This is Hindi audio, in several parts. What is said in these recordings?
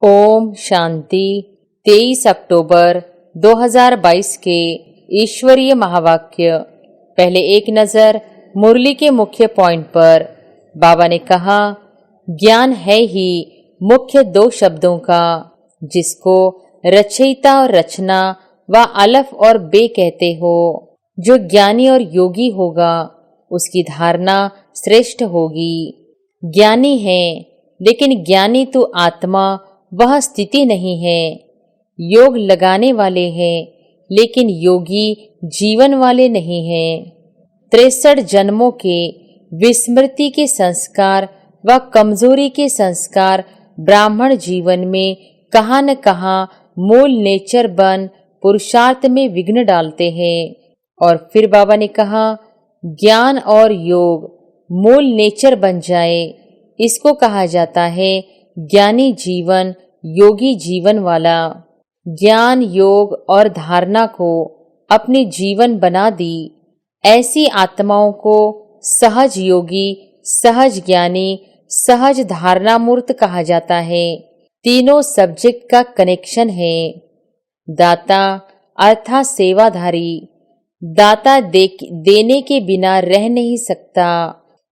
ओम शांति। 23 अक्टूबर 2022 के ईश्वरीय महावाक्य। पहले एक नज़र मुरली के मुख्य पॉइंट पर। बाबा ने कहा, ज्ञान है ही मुख्य दो शब्दों का, जिसको रचयिता और रचना व अलफ और बे कहते हो। जो ज्ञानी और योगी होगा उसकी धारणा श्रेष्ठ होगी। ज्ञानी है, लेकिन ज्ञानी तो आत्मा वह स्थिति नहीं है। योग लगाने वाले हैं, लेकिन योगी जीवन वाले नहीं हैं। 63 जन्मों के विस्मृति के संस्कार व कमजोरी के संस्कार ब्राह्मण जीवन में कहाँ न कहाँ मूल नेचर बन पुरुषार्थ में विघ्न डालते हैं। और फिर बाबा ने कहा, ज्ञान और योग मूल नेचर बन जाए, इसको कहा जाता है ज्ञानी जीवन, योगी जीवन वाला। ज्ञान, योग और धारणा को अपनी जीवन बना दी ऐसी आत्माओं को सहज योगी, सहज ज्ञानी, सहज धारणा मूर्त कहा जाता है। तीनों सब्जेक्ट का कनेक्शन है। दाता अर्थात सेवाधारी। दाता देने के बिना रह नहीं सकता।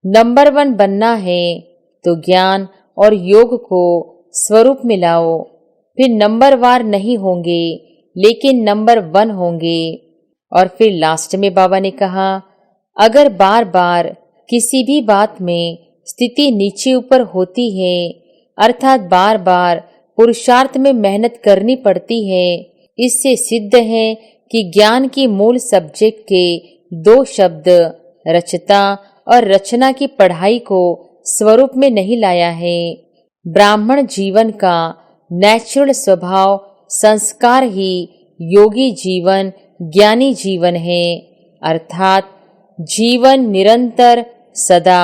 नंबर 1 बनना है तो ज्ञान और योग को स्वरूप में लाओ। फिर नंबर वार नहीं होंगे, लेकिन नंबर 1 होंगे। और फिर लास्ट में बाबा ने कहा, अगर बार बार किसी भी बात में स्थिति नीचे ऊपर होती है, अर्थात बार बार पुरुषार्थ में मेहनत करनी पड़ती है, इससे सिद्ध है कि ज्ञान की मूल सब्जेक्ट के 2 शब्द रचता और रचना की पढ़ाई को स्वरूप में नहीं लाया है। ब्राह्मण जीवन का नेचुरल स्वभाव संस्कार ही योगी जीवन, ज्ञानी जीवन है, अर्थात जीवन निरंतर सदा।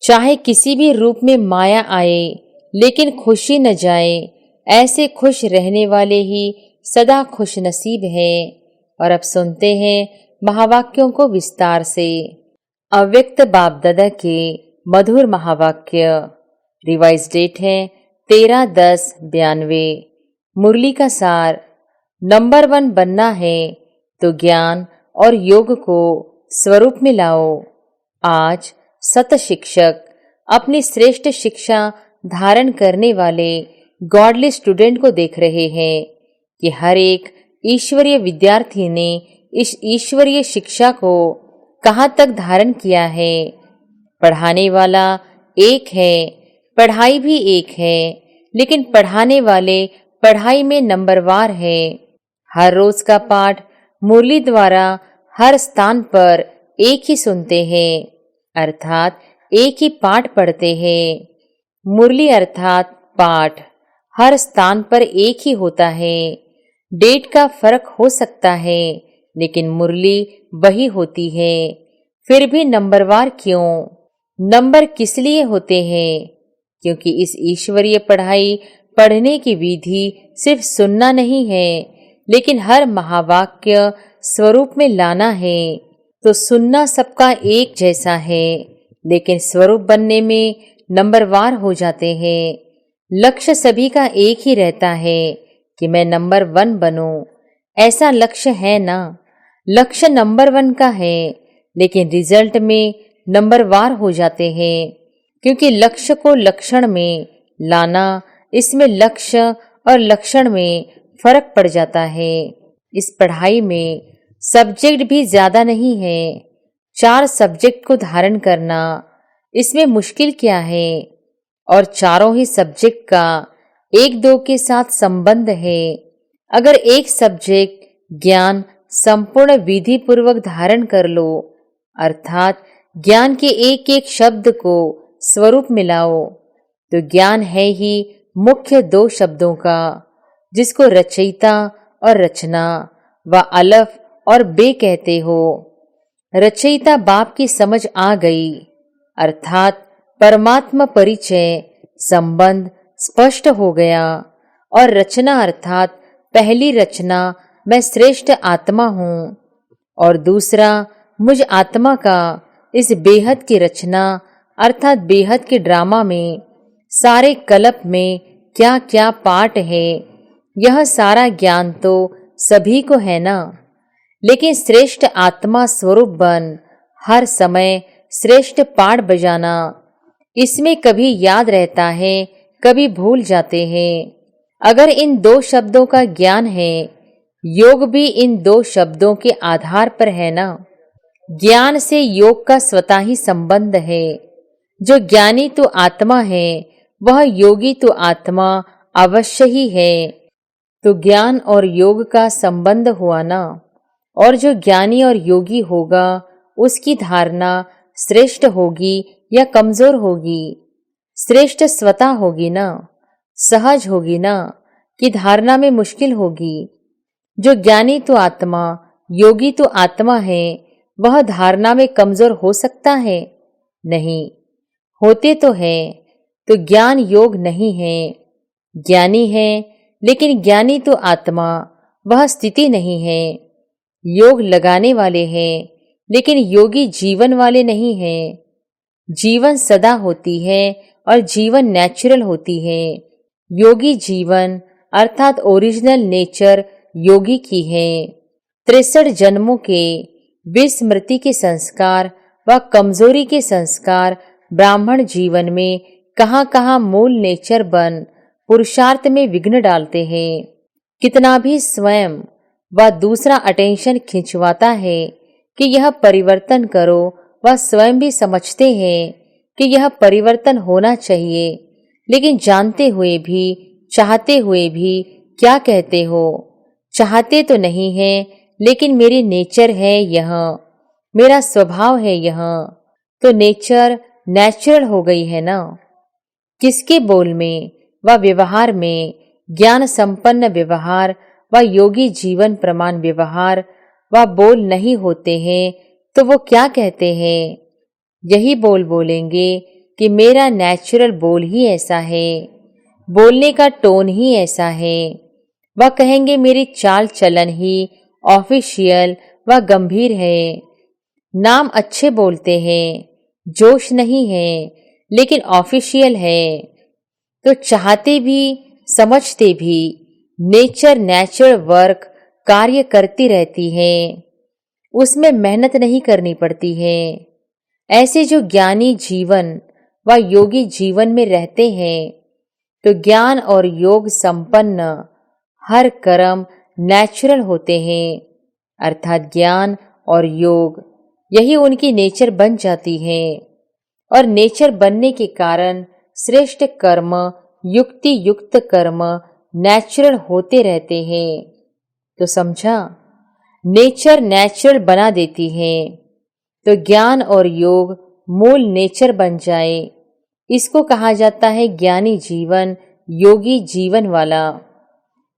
चाहे किसी भी रूप में माया आए, लेकिन खुशी न जाए, ऐसे खुश रहने वाले ही सदा खुश नसीब है। और अब सुनते हैं महावाक्यों को विस्तार से। अव्यक्त बाप दादा के मधुर महावाक्य। रिवाइज डेट है 13/10/92। मुरली का सार। नंबर 1 बनना है तो ज्ञान और योग को स्वरूप में लाओ। आज सत शिक्षक अपनी श्रेष्ठ शिक्षा धारण करने वाले गॉडली स्टूडेंट को देख रहे हैं कि हर एक ईश्वरीय विद्यार्थी ने इस ईश्वरीय शिक्षा को कहाँ तक धारण किया है। पढ़ाने वाला एक है, पढ़ाई भी एक है, लेकिन पढ़ाने वाले पढ़ाई में नंबरवार है। हर रोज का पाठ मुरली द्वारा हर स्थान पर एक ही सुनते हैं, अर्थात एक ही पाठ पढ़ते हैं। मुरली अर्थात पाठ हर स्थान पर एक ही होता है। डेट का फर्क हो सकता है, लेकिन मुरली वही होती है। फिर भी नंबरवार क्यों? नंबर किस लिए होते हैं? क्योंकि इस ईश्वरीय पढ़ाई पढ़ने की विधि सिर्फ सुनना नहीं है, लेकिन हर महावाक्य स्वरूप में लाना है। तो सुनना सबका एक जैसा है, लेकिन स्वरूप बनने में नंबरवार हो जाते हैं। लक्ष्य सभी का एक ही रहता है कि मैं नंबर 1 बनूं। ऐसा लक्ष्य है ना? लक्ष्य नंबर 1 का है, लेकिन रिजल्ट में नंबरवार हो जाते हैं, क्योंकि लक्ष्य को लक्षण में लाना, इसमें लक्ष्य और लक्षण में फर्क पड़ जाता है। इस पढ़ाई में सब्जेक्ट भी ज्यादा नहीं है। 4 सब्जेक्ट को धारण करना, इसमें मुश्किल क्या है? और चारों ही सब्जेक्ट का 1-2 के साथ संबंध है। अगर एक सब्जेक्ट ज्ञान संपूर्ण विधि पूर्वक धारण कर लो, अर्थात ज्ञान के एक एक शब्द को स्वरूप मिलाओ, तो ज्ञान है ही मुख्य 2 शब्दों का, जिसको रचयिता और रचना व अलफ और बे कहते हो। रचयिता बाप की समझ आ गई, अर्थात परमात्मा परिचय संबंध स्पष्ट हो गया। और रचना अर्थात पहली रचना मैं श्रेष्ठ आत्मा हूँ, और दूसरा मुझ आत्मा का इस बेहद की रचना अर्थात बेहद के ड्रामा में सारे कल्प में क्या क्या पाठ है, यह सारा ज्ञान तो सभी को है ना। लेकिन श्रेष्ठ आत्मा स्वरूप बन हर समय श्रेष्ठ पाठ बजाना, इसमें कभी याद रहता है, कभी भूल जाते हैं। अगर इन दो शब्दों का ज्ञान है, योग भी इन दो शब्दों के आधार पर है ना। ज्ञान से योग का स्वतः ही संबंध है। जो ज्ञानी तो आत्मा है, वह योगी तो आत्मा अवश्य ही है। तो ज्ञान और योग का संबंध हुआ ना। और जो ज्ञानी और योगी होगा, उसकी धारणा श्रेष्ठ होगी या कमजोर होगी? श्रेष्ठ स्वतः होगी ना, सहज होगी ना, कि धारणा में मुश्किल होगी? जो ज्ञानी तो आत्मा, योगी तो आत्मा है, वह धारणा में कमजोर हो सकता है? नहीं। होते तो है, तो ज्ञान योग नहीं है। ज्ञानी है, लेकिन ज्ञानी तो आत्मा, वह स्थिति नहीं है। योग लगाने वाले हैं, लेकिन योगी जीवन वाले नहीं हैं। जीवन सदा होती है और जीवन नेचुरल होती है। योगी जीवन अर्थात ओरिजिनल नेचर योगी की है। 63 जन्मों के विस्मृति के संस्कार व कमजोरी के संस्कार ब्राह्मण जीवन में कहाँ कहाँ मूल नेचर बन पुरुषार्थ में विघ्न डालते हैं। कितना भी स्वयं व दूसरा अटेंशन खिंचवाता है कि यह परिवर्तन करो, वह स्वयं भी समझते हैं कि यह परिवर्तन होना चाहिए, लेकिन जानते हुए भी, चाहते हुए भी क्या कहते हो? चाहते तो नहीं है, लेकिन मेरी नेचर है यह, मेरा स्वभाव है यह। तो नेचर नेचुरल हो गई है ना। किसके बोल में व व्यवहार में, ज्ञान संपन्न व्यवहार व योगी जीवन प्रमाण व्यवहार व बोल नहीं होते हैं, तो वो क्या कहते हैं? यही बोल बोलेंगे कि मेरा नेचुरल बोल ही ऐसा है, बोलने का टोन ही ऐसा है। वह कहेंगे मेरी चाल चलन ही ऑफिशियल व गंभीर है। नाम अच्छे बोलते हैं, जोश नहीं है, लेकिन ऑफिशियल है। तो चाहते भी समझते भी नेचर नेचुरल वर्क कार्य करती रहती है, उसमें मेहनत नहीं करनी पड़ती है। ऐसे जो ज्ञानी जीवन व योगी जीवन में रहते हैं, तो ज्ञान और योग संपन्न हर कर्म नेचुरल होते हैं, अर्थात ज्ञान और योग, यही उनकी नेचर बन जाती है। और नेचर बनने के कारण श्रेष्ठ कर्म, युक्ति युक्त कर्म नेचुरल होते रहते हैं। तो समझा, नेचर नेचुरल बना देती है, तो ज्ञान और योग मूल नेचर बन जाए। इसको कहा जाता है ज्ञानी जीवन, योगी जीवन वाला।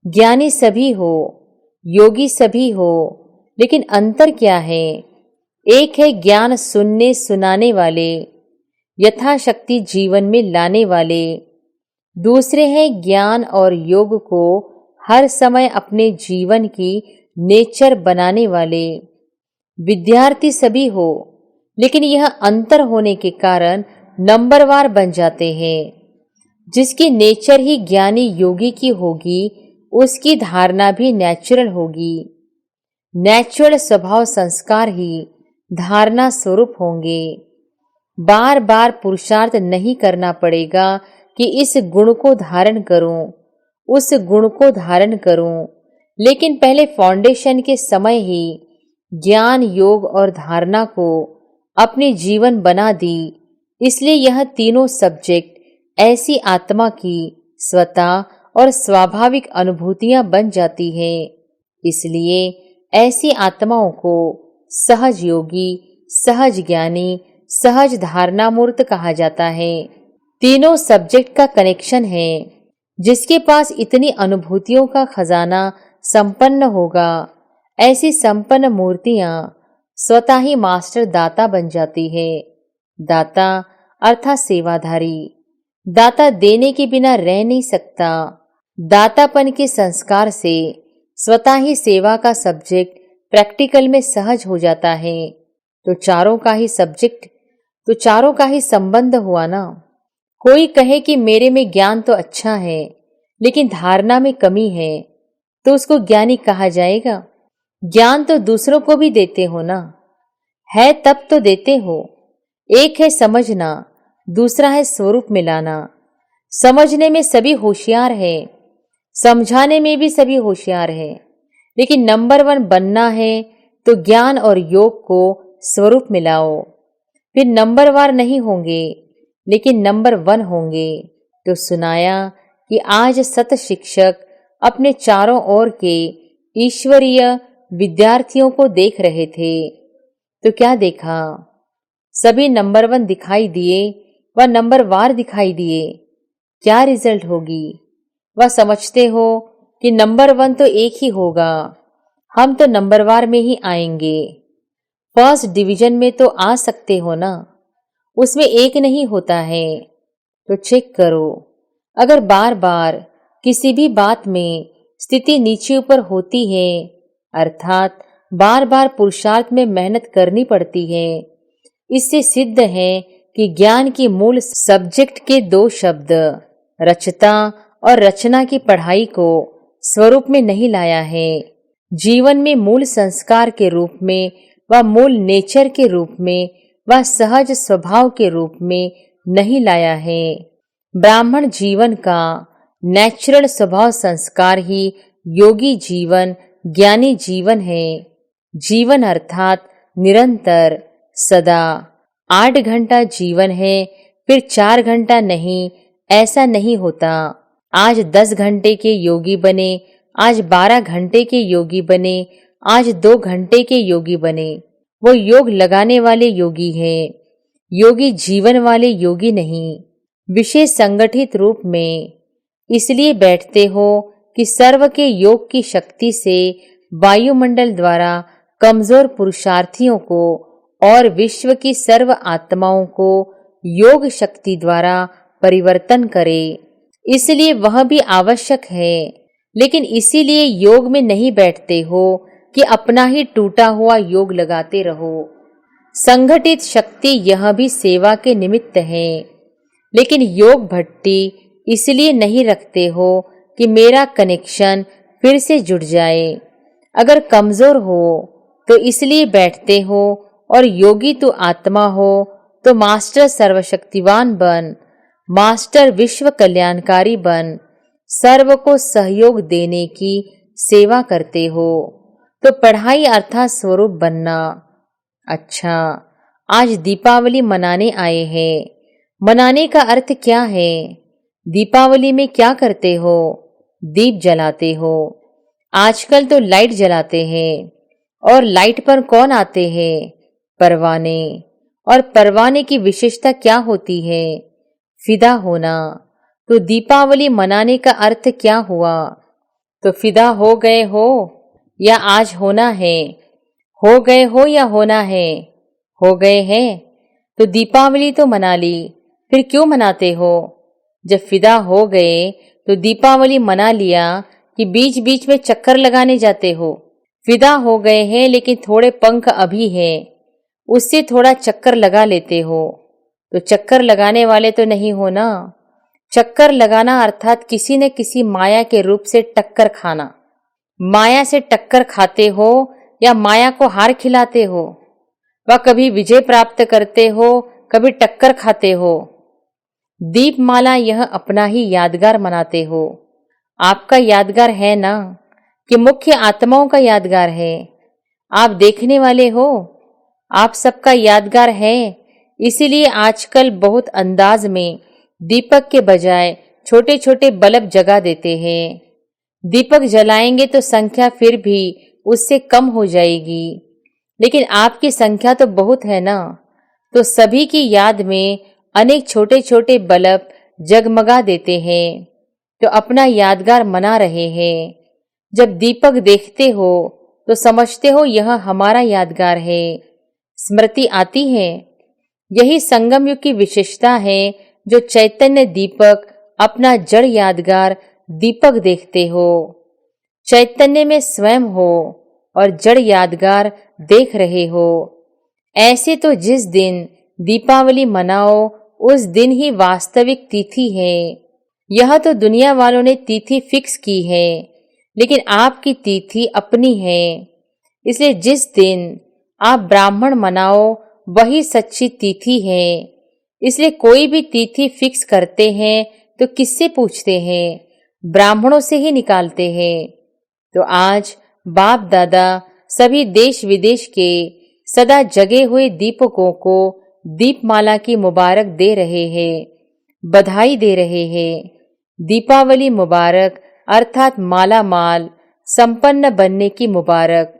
ज्ञानी सभी हो, योगी सभी हो, लेकिन अंतर क्या है? एक है ज्ञान सुनने सुनाने वाले, यथाशक्ति जीवन में लाने वाले। दूसरे हैं ज्ञान और योग को हर समय अपने जीवन की नेचर बनाने वाले। विद्यार्थी सभी हो, लेकिन यह अंतर होने के कारण नंबरवार बन जाते हैं। जिसकी नेचर ही ज्ञानी योगी की होगी, उसकी धारणा भी नेचुरल होगी। नेचुरल स्वभाव संस्कार ही धारणा स्वरूप होंगे। बार बार पुरुषार्थ नहीं करना पड़ेगा कि इस गुण को धारण करूं, उस गुण को धारण करूं, लेकिन पहले फाउंडेशन के समय ही ज्ञान, योग और धारणा को अपने जीवन बना दी। इसलिए यह तीनों सब्जेक्ट ऐसी आत्मा की स्वतः और स्वाभाविक अनुभूतियां बन जाती है। इसलिए ऐसी आत्माओं को सहज योगी, सहज ज्ञानी, सहज धारणा मूर्त कहा जाता है। तीनों सब्जेक्ट का कनेक्शन है। जिसके पास इतनी अनुभूतियों का खजाना संपन्न होगा, ऐसी संपन्न मूर्तियां स्वतः ही मास्टर दाता बन जाती है। दाता अर्थात सेवाधारी। दाता देने के बिना रह नहीं सकता। दातापन के संस्कार से स्वतः ही सेवा का सब्जेक्ट प्रैक्टिकल में सहज हो जाता है। तो चारों का ही सब्जेक्ट, तो चारों का ही संबंध हुआ ना। कोई कहे कि मेरे में ज्ञान तो अच्छा है, लेकिन धारणा में कमी है तो उसको ज्ञानी कहा जाएगा? ज्ञान तो दूसरों को भी देते हो ना, है तब तो देते हो। एक है समझना, दूसरा है स्वरूप मिलाना। समझने में सभी होशियार है, समझाने में भी सभी होशियार है, लेकिन नंबर 1 बनना है तो ज्ञान और योग को स्वरूप मिलाओ। फिर नंबरवार नहीं होंगे लेकिन नंबर 1 होंगे। तो सुनाया कि आज सत शिक्षक अपने चारों ओर के ईश्वरीय विद्यार्थियों को देख रहे थे। तो क्या देखा? सभी नंबर 1 दिखाई दिए व नंबरवार दिखाई दिए। क्या रिजल्ट होगी? वह समझते हो कि नंबर 1 तो एक ही होगा, हम तो नंबरवार में ही आएंगे। फर्स्ट डिवीजन में तो आ सकते हो ना, उसमें एक नहीं होता है। तो चेक करो, अगर बार बार किसी भी बात में स्थिति नीचे ऊपर होती है, अर्थात बार बार पुरुषार्थ में मेहनत करनी पड़ती है, इससे सिद्ध है कि ज्ञान की मूल सब्जेक्ट के 2 शब्द रचता और रचना की पढ़ाई को स्वरूप में नहीं लाया है। जीवन में मूल संस्कार के रूप में व मूल नेचर के रूप में व सहज स्वभाव के रूप में नहीं लाया है। ब्राह्मण जीवन का नेचुरल स्वभाव संस्कार ही योगी जीवन, ज्ञानी जीवन है। जीवन अर्थात निरंतर, सदा। 8 घंटा जीवन है, फिर 4 घंटा नहीं, ऐसा नहीं होता। आज 10 घंटे के योगी बने, आज 12 घंटे के योगी बने, आज 2 घंटे के योगी बने, वो योग लगाने वाले योगी हैं, योगी जीवन वाले योगी नहीं। विशेष संगठित रूप में इसलिए बैठते हो कि सर्व के योग की शक्ति से वायुमंडल द्वारा कमजोर पुरुषार्थियों को और विश्व की सर्व आत्माओं को योग शक्ति द्वारा परिवर्तन करे। इसलिए वह भी आवश्यक है, लेकिन इसीलिए योग में नहीं बैठते हो कि अपना ही टूटा हुआ योग लगाते रहो। संगठित शक्ति यह भी सेवा के निमित्त है, लेकिन योग भट्टी इसलिए नहीं रखते हो कि मेरा कनेक्शन फिर से जुड़ जाए। अगर कमजोर हो तो इसलिए बैठते हो, और योगी तो आत्मा हो तो मास्टर सर्वशक्तिवान बन, मास्टर विश्व कल्याणकारी बन, सर्व को सहयोग देने की सेवा करते हो। तो पढ़ाई अर्थात स्वरूप बनना। अच्छा, आज दीपावली मनाने आए हैं। मनाने का अर्थ क्या है? दीपावली में क्या करते हो? दीप जलाते हो। आजकल तो लाइट जलाते हैं, और लाइट पर कौन आते हैं? परवाने। और परवाने की विशेषता क्या होती है? फिदा होना। तो दीपावली मनाने का अर्थ क्या हुआ? तो फिदा हो गए हो या आज होना है? हो गए हो या होना है? हो गए हैं। तो दीपावली तो मना ली, फिर क्यों मनाते हो? जब फिदा हो गए तो दीपावली मना लिया कि बीच बीच में चक्कर लगाने जाते हो? फिदा हो गए हैं लेकिन थोड़े पंख अभी है, उससे थोड़ा चक्कर लगा लेते हो। तो चक्कर लगाने वाले तो नहीं हो ना। चक्कर लगाना अर्थात किसी न किसी माया के रूप से टक्कर खाना। माया से टक्कर खाते हो या माया को हार खिलाते हो? वह कभी विजय प्राप्त करते हो, कभी टक्कर खाते हो। दीपमाला यह अपना ही यादगार मनाते हो। आपका यादगार है ना, कि मुख्य आत्माओं का यादगार है? आप देखने वाले हो, आप सबका यादगार है। इसीलिए आजकल बहुत अंदाज में दीपक के बजाय छोटे छोटे बल्ब जगा देते हैं। दीपक जलाएंगे तो संख्या फिर भी उससे कम हो जाएगी, लेकिन आपकी संख्या तो बहुत है ना, तो सभी की याद में अनेक छोटे छोटे बल्ब जगमगा देते हैं, तो अपना यादगार मना रहे हैं। जब दीपक देखते हो तो समझते हो यह हमारा यादगार है, स्मृति आती है। यही संगम युग की विशेषता है, जो चैतन्य दीपक अपना जड़ यादगार दीपक देखते हो। चैतन्य में स्वयं हो और जड़ यादगार देख रहे हो। ऐसे तो जिस दिन दीपावली मनाओ उस दिन ही वास्तविक तिथि है, यह तो दुनिया वालों ने तिथि फिक्स की है, लेकिन आपकी तिथि अपनी है। इसलिए जिस दिन आप ब्राह्मण मनाओ वही सच्ची तिथि है। इसलिए कोई भी तिथि फिक्स करते हैं तो किससे पूछते हैं? ब्राह्मणों से ही निकालते हैं। तो आज बाप दादा सभी देश विदेश के सदा जगे हुए दीपकों को दीपमाला की मुबारक दे रहे हैं, बधाई दे रहे हैं। दीपावली मुबारक अर्थात माला माल संपन्न बनने की मुबारक।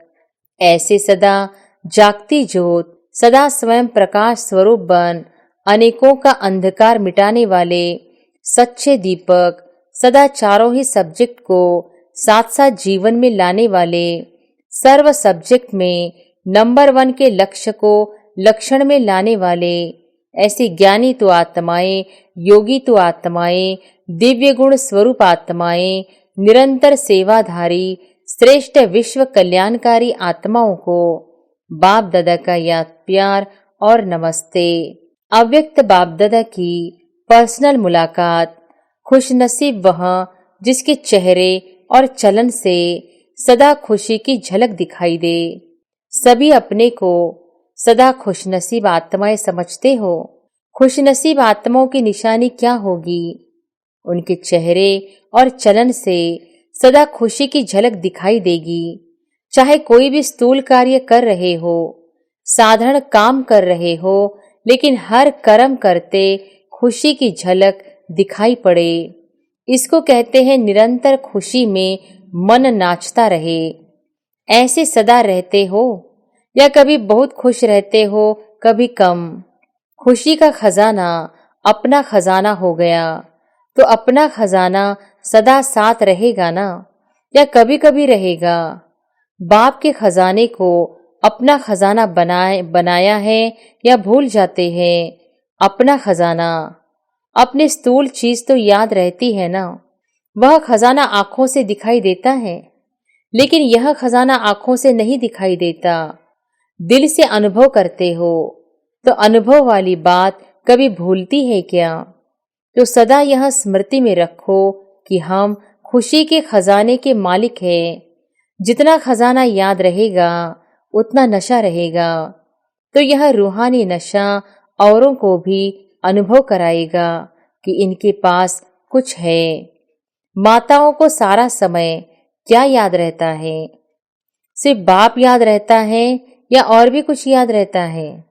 ऐसे सदा जागती ज्योत, सदा स्वयं प्रकाश स्वरूप बन अनेकों का अंधकार मिटाने वाले सच्चे दीपक, सदा चारों ही सब्जेक्ट को साथ साथ जीवन में लाने वाले, सर्व सब्जेक्ट में नंबर 1 के लक्ष्य को लक्षण में लाने वाले, ऐसी ज्ञानी तो आत्माएं, योगी तो आत्माएं, दिव्य गुण स्वरूप आत्माएं, निरंतर सेवाधारी श्रेष्ठ विश्व कल्याणकारी आत्माओं को बाप दादा का याद प्यार और नमस्ते। अव्यक्त बाप दादा की पर्सनल मुलाकात। खुशनसीब वह जिसके चेहरे और चलन से सदा खुशी की झलक दिखाई दे। सभी अपने को सदा खुशनसीब आत्माएं समझते हो। खुशनसीब आत्माओं की निशानी क्या होगी? उनके चेहरे और चलन से सदा खुशी की झलक दिखाई देगी। चाहे कोई भी स्थूल कार्य कर रहे हो, साधारण काम कर रहे हो, लेकिन हर कर्म करते खुशी की झलक दिखाई पड़े। इसको कहते हैं निरंतर खुशी में मन नाचता रहे। ऐसे सदा रहते हो या कभी बहुत खुश रहते हो, कभी कम? खुशी का खजाना अपना खजाना हो गया तो अपना खजाना सदा साथ रहेगा ना, या कभी कभी रहेगा? बाप के खजाने को अपना खजाना बनाया है या भूल जाते हैं? अपना खजाना अपने स्थूल चीज तो याद रहती है ना। वह खजाना आंखों से दिखाई देता है, लेकिन यह खजाना आंखों से नहीं दिखाई देता। दिल से अनुभव करते हो तो अनुभव वाली बात कभी भूलती है क्या? तो सदा यह स्मृति में रखो कि हम खुशी के खजाने के मालिक हैं। जितना खजाना याद रहेगा उतना नशा रहेगा। तो यह रूहानी नशा औरों को भी अनुभव कराएगा कि इनके पास कुछ है। माताओं को सारा समय क्या याद रहता है? सिर्फ बाप याद रहता है या और भी कुछ याद रहता है?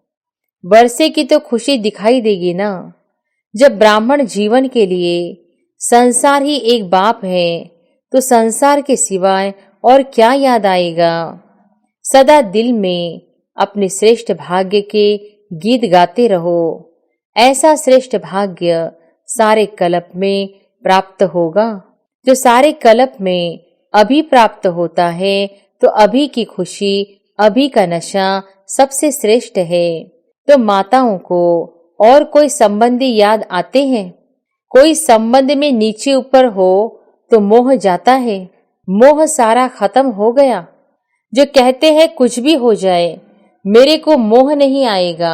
वर्षे की तो खुशी दिखाई देगी ना। जब ब्राह्मण जीवन के लिए संसार ही एक बाप है तो संसार के सिवाय और क्या याद आएगा? सदा दिल में अपने श्रेष्ठ भाग्य के गीत गाते रहो। ऐसा श्रेष्ठ भाग्य सारे कल्प में प्राप्त होगा। जो सारे कल्प में अभी प्राप्त होता है तो अभी की खुशी, अभी का नशा सबसे श्रेष्ठ है। तो माताओं को और कोई संबंधी याद आते हैं? कोई संबंध में नीचे ऊपर हो तो मोह जाता है। मोह सारा खत्म हो गया। जो कहते हैं कुछ भी हो जाए मेरे को मोह नहीं आएगा,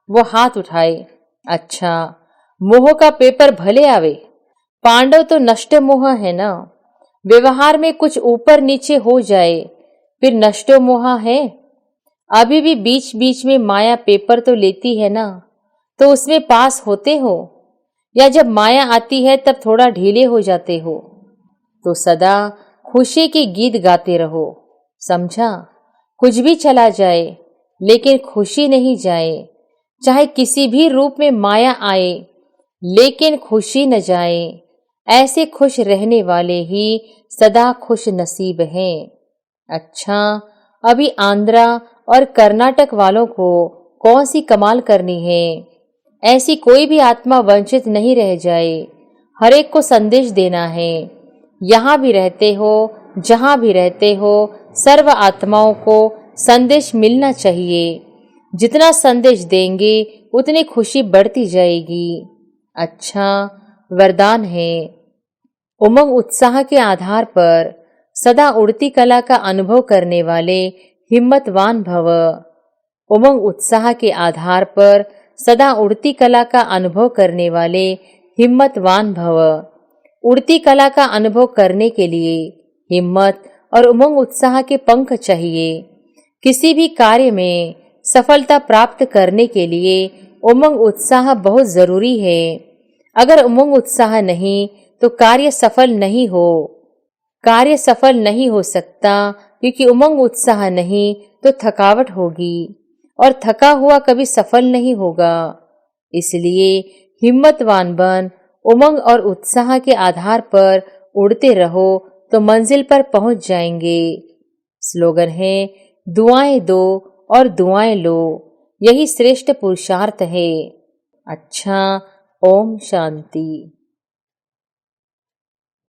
वो हाथ उठाए। अच्छा, मोह का पेपर भले आवे, पांडव तो नष्ट मोह है ना। व्यवहार में कुछ ऊपर नीचे हो जाए फिर नष्ट मोह है। अभी भी बीच बीच में माया पेपर तो लेती है ना, तो उसमें पास होते हो, या जब माया आती है तब थोड़ा ढीले हो जाते हो। तो सदा खुशी के गीत गाते रहो। समझा? कुछ भी चला जाए लेकिन खुशी नहीं जाए। चाहे किसी भी रूप में माया आए लेकिन खुशी न जाए। ऐसे खुश रहने वाले ही सदा खुश नसीब हैं। अच्छा, अभी आंध्रा और कर्नाटक वालों को कौन सी कमाल करनी है? ऐसी कोई भी आत्मा वंचित नहीं रह जाए। हर एक को संदेश देना है। यहाँ भी रहते हो, जहाँ भी रहते हो, सर्व आत्माओं को संदेश मिलना चाहिए। जितना संदेश देंगे उतनी खुशी बढ़ती जाएगी। अच्छा, वरदान है। उमंग उत्साह के आधार पर सदा उड़ती कला का अनुभव करने वाले हिम्मतवान भव। उमंग उत्साह के आधार पर सदा उड़ती कला का अनुभव करने वाले हिम्मतवान भव। उड़ती कला का अनुभव करने के लिए हिम्मत और उमंग उत्साह के पंख चाहिए। किसी भी कार्य में सफलता प्राप्त करने के लिए उमंग उत्साह बहुत जरूरी है। अगर उमंग उत्साह नहीं तो कार्य सफल नहीं हो सकता, क्योंकि उमंग उत्साह नहीं तो थकावट होगी और थका हुआ कभी सफल नहीं होगा। इसलिए हिम्मतवान बन उमंग और उत्साह के आधार पर उड़ते रहो तो मंजिल पर पहुंच जाएंगे। स्लोगन है, दुआएं दो और दुआएं लो, यही श्रेष्ठ पुरुषार्थ है। अच्छा, ओम शांति।